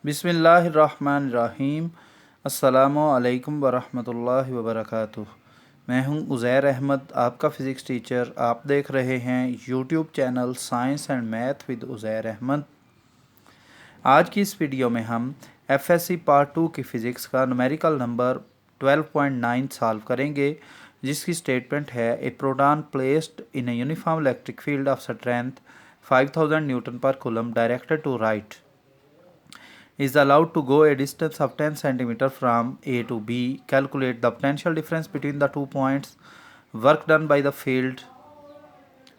बिस्मिल्लाहिर्रहमानिर्रहीम। अस्सलामु अलैकुम वरहमतुल्लाहि वबरकातुह। मैं हूं उज़ैर अहमद, आपका फ़िज़िक्स टीचर। आप देख रहे हैं YouTube channel science and math with Uzair Ahmad. आज की इस वीडियो में हम एफएससी पार्ट 2 की फ़िज़िक्स का न्यूमेरिकल नंबर 12.9 सॉल्व करेंगे, जिसकी स्टेटमेंट है a proton placed in a uniform electric field of strength 5000 newton per coulomb directed to right is allowed to go a distance of 10 cm from A to B. Calculate the potential difference between the 2 points. Work done by the field.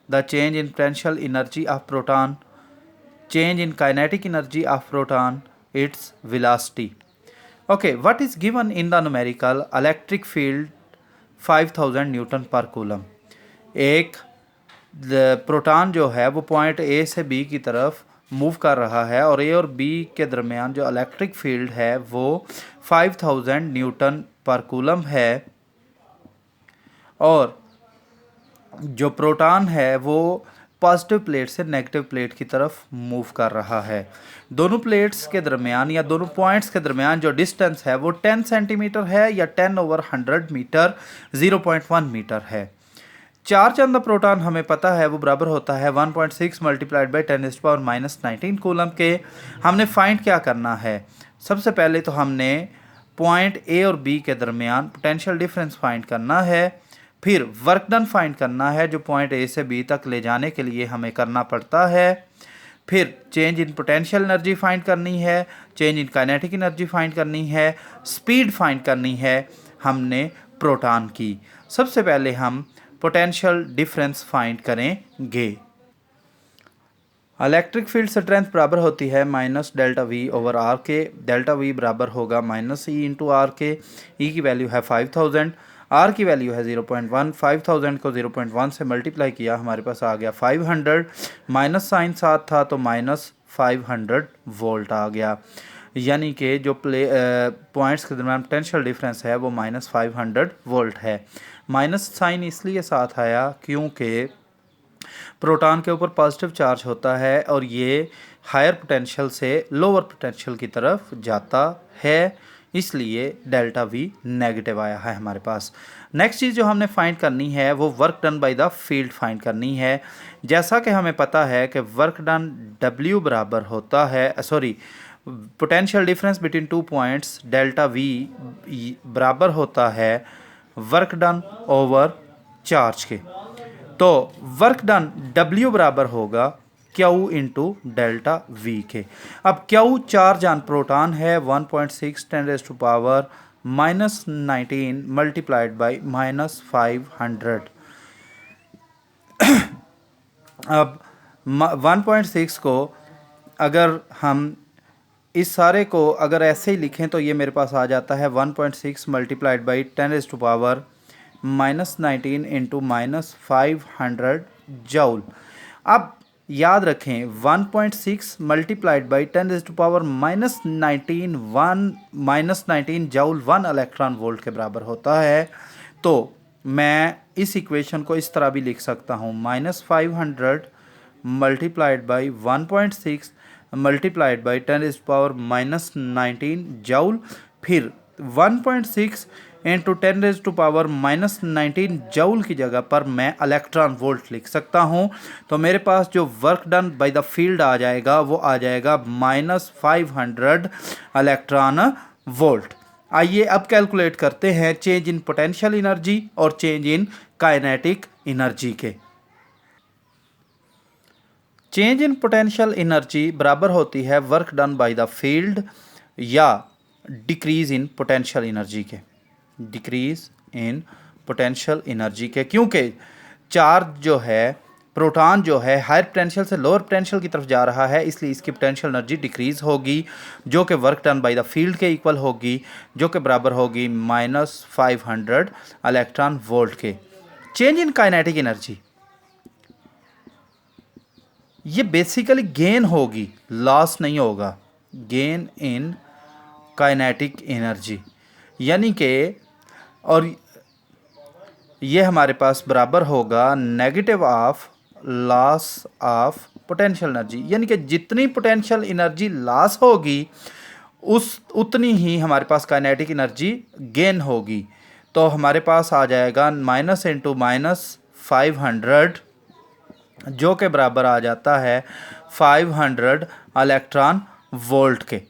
The change in potential energy of proton. Change in kinetic energy of proton. Its velocity. Okay, what is given in the numerical electric field 5000 newton per coulomb. एक proton जो है वो point A से B की तरफ move कर रहा है और ए और बी के दरमियान जो इलेक्ट्रिक फील्ड है वो 5000 न्यूटन पर कूलम है और जो प्रोटॉन है वो पॉजिटिव प्लेट से नेगेटिव प्लेट की तरफ मूव कर रहा है। दोनों प्लेट्स के दरमियान या दोनों पॉइंट्स के दरमियान जो डिस्टेंस है वो 10 सेंटीमीटर है या 10/100 मीटर 0.1 मीटर है। चार्ज ऑन द प्रोटॉन हमें पता है वो बराबर होता है 1.6 मल्टीप्लाइड बाई 10⁻⁻19 कूलम के। हमने फाइंड क्या करना है? सबसे पहले तो हमने पॉइंट ए और बी के दरमियान पोटेंशियल डिफरेंस फाइंड करना है, फिर वर्क डन फाइंड करना है जो पॉइंट ए से बी तक ले जाने के लिए हमें करना पड़ता है, फिर change in potential energy find करनी है, change in kinetic energy find करनी है, स्पीड फाइंड करनी है हमने प्रोटॉन की। सबसे पहले हम पोटेंशियल डिफरेंस फाइंड करेंगे। इलेक्ट्रिक फील्ड स्ट्रेंथ बराबर होती है minus delta V over R के। डेल्टा वी बराबर होगा माइनस ई इंटू आर के। ई की वैल्यू है 5000, आर की वैल्यू है 0.1। 5000 को 0.1 से मल्टीप्लाई किया, हमारे पास आ गया 500। माइनस साइन साथ था तो माइनस 500 वोल्ट आ गया, यानी कि जो पॉइंट्स के दरमियान पोटेंशियल डिफरेंस है वो माइनस 500 वोल्ट है। माइनस साइन इसलिए साथ आया क्योंकि प्रोटॉन के ऊपर पॉजिटिव चार्ज होता है और ये हायर पोटेंशियल से लोअर पोटेंशियल की तरफ जाता है, इसलिए डेल्टा वी नेगेटिव आया है हमारे पास। नेक्स्ट चीज़ जो हमने फाइंड करनी है वो work done by the field find करनी है। जैसा कि हमें पता है कि वर्क डन W बराबर होता है, potential difference between 2 points delta V बराबर होता है वर्क डन ओवर चार्ज के। तो वर्क डन W बराबर होगा Q इंटू डेल्टा V के। अब Q चार्ज ऑन प्रोटॉन है 1.6 10⁻⁻19 मल्टीप्लाइड बाई -500। अब 1.6 को अगर हम इस सारे को अगर ऐसे ही लिखें तो ये मेरे पास आ जाता है 1.6 मल्टीप्लाइड बाई 10⁻⁻19 इंटू -500 जूल। अब याद रखें 1.6 multiplied by 10⁻⁻19 joule 1 electron volt के बराबर होता है। तो मैं इस इक्वेशन को इस तरह भी लिख सकता हूँ, -500 multiplied by 1.6 multiplied by 10⁻⁻19 joule, फिर 1.6 इंटू 10⁻⁻19 जूल की जगह पर मैं इलेक्ट्रॉन वोल्ट लिख सकता हूँ। तो मेरे पास जो work done by the field आ जाएगा वो आ जाएगा -500 इलेक्ट्रॉन वोल्ट। आइए अब कैलकुलेट करते हैं चेंज इन पोटेंशियल एनर्जी और चेंज इन काइनेटिक एनर्जी के। चेंज इन पोटेंशियल एनर्जी बराबर होती है work done by the field या डिक्रीज इन पोटेंशियल एनर्जी के। डिक्रीज इन पोटेंशियल एनर्जी के, क्योंकि चार्ज जो है प्रोटॉन जो है हायर पोटेंशियल से लोअर पोटेंशियल की तरफ जा रहा है, इसलिए इसकी पोटेंशियल एनर्जी डिक्रीज होगी जो कि work done by the field के इक्वल होगी, जो कि बराबर होगी -500 इलेक्ट्रॉन वोल्ट के। चेंज इन काइनेटिक एनर्जी ये बेसिकली गेन होगी, लॉस नहीं होगा। गेन इन काइनेटिक एनर्जी यानी कि, और ये हमारे पास बराबर होगा negative of loss of potential energy, यानी कि जितनी पोटेंशियल एनर्जी लॉस होगी उतनी ही हमारे पास काइनेटिक एनर्जी गेन होगी। तो हमारे पास आ जाएगा माइनस इंटू माइनस 500, जो के बराबर आ जाता है 500 इलेक्ट्रॉन वोल्ट के।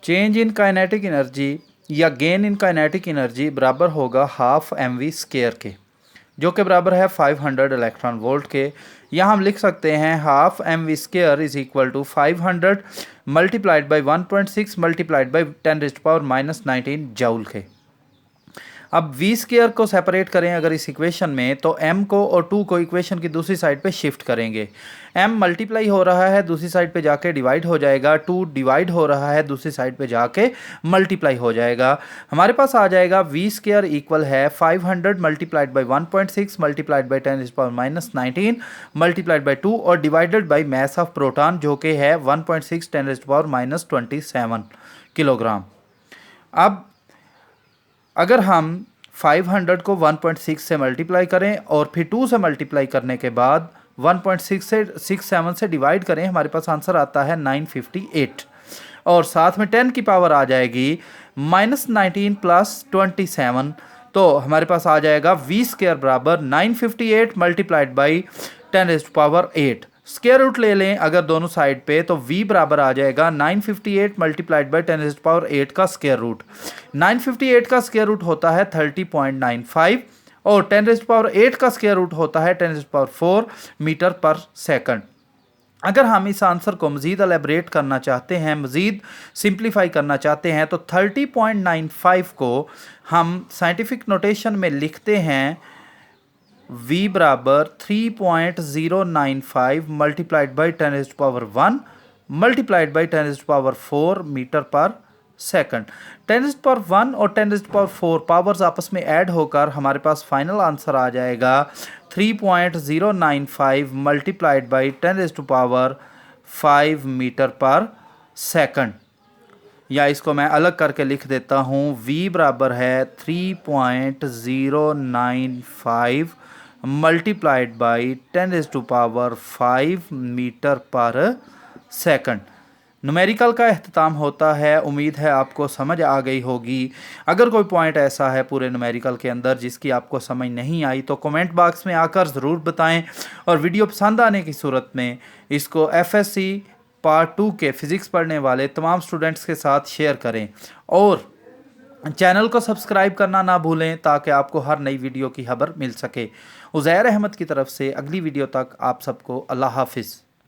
चेंज इन काइनेटिक एनर्जी या गेन इन काइनेटिक एनर्जी बराबर होगा हाफ mv² के, जो कि बराबर है 500 इलेक्ट्रॉन वोल्ट के। यहाँ हम लिख सकते हैं half mv² is equal to 500 multiplied by 1.6 multiplied by 10⁻⁻19 joule के। अब v² को सेपरेट करें अगर इस इक्वेशन में, तो m को और 2 को इक्वेशन की दूसरी साइड पे शिफ्ट करेंगे। m मल्टीप्लाई हो रहा है, दूसरी साइड पे जाके डिवाइड हो जाएगा, 2 डिवाइड हो रहा है, दूसरी साइड पे जाके मल्टीप्लाई हो जाएगा। हमारे पास आ जाएगा v² इक्वल है 500 multiplied by 1.6 multiplied by 10⁻⁻19 multiplied by 2 और divided by mass of proton, जो कि है 1.6 10⁻⁻27 किलोग्राम। अब अगर हम 500 को 1.6 से मल्टीप्लाई करें और फिर 2 से मल्टीप्लाई करने के बाद 1.6 से 67 से डिवाइड करें, हमारे पास आंसर आता है 958 और साथ में 10 की पावर आ जाएगी -19 + 27, तो हमारे पास आ जाएगा v² बराबर 958 मल्टीप्लाइड बाई 10⁸। स्क्वायर रूट ले लें अगर दोनों साइड पे, तो v बराबर आ जाएगा 958 मल्टीप्लाइड बाई 10⁸ का स्क्वायर रूट। 958 का स्क्वायर रूट होता है 30.95 और 10⁸ का स्क्वायर रूट होता है 10⁴ मीटर पर सेकंड। अगर हम इस आंसर को मज़ीद एलेबरेट करना चाहते हैं, मज़ीद सिंप्लीफाई करना चाहते हैं, तो 30.95 को हम साइंटिफिक नोटेशन में लिखते हैं v बराबर 3.095 multiplied by 10⁻1 multiplied by 10⁴ metre पर सेकंड। 10⁻1 और 10⁴ पावर्स आपस में ऐड होकर हमारे पास फाइनल आंसर आ जाएगा 3.095 मल्टीप्लाइड बाई 10⁵ मीटर पर सेकंड। या इसको मैं अलग करके लिख देता हूँ, v बराबर है 3.095 मल्टीप्लाइड बाई 10⁵ मीटर पर सेकंड। न्यूमेरिकल का अख्ताम होता है। उम्मीद है आपको समझ आ गई होगी। अगर कोई पॉइंट ऐसा है पूरे न्यूमेरिकल के अंदर जिसकी आपको समझ नहीं आई, तो कमेंट बॉक्स में आकर ज़रूर बताएं और वीडियो पसंद आने की सूरत में इसको FSC पार्ट 2 के फ़िज़िक्स पढ़ने वाले तमाम स्टूडेंट्स के साथ शेयर करें और चैनल को सब्सक्राइब करना ना भूलें ताकि आपको हर नई वीडियो की खबर मिल सके। उज़ैर अहमद की तरफ से अगली वीडियो तक आप सबको अल्लाह हाफिज़।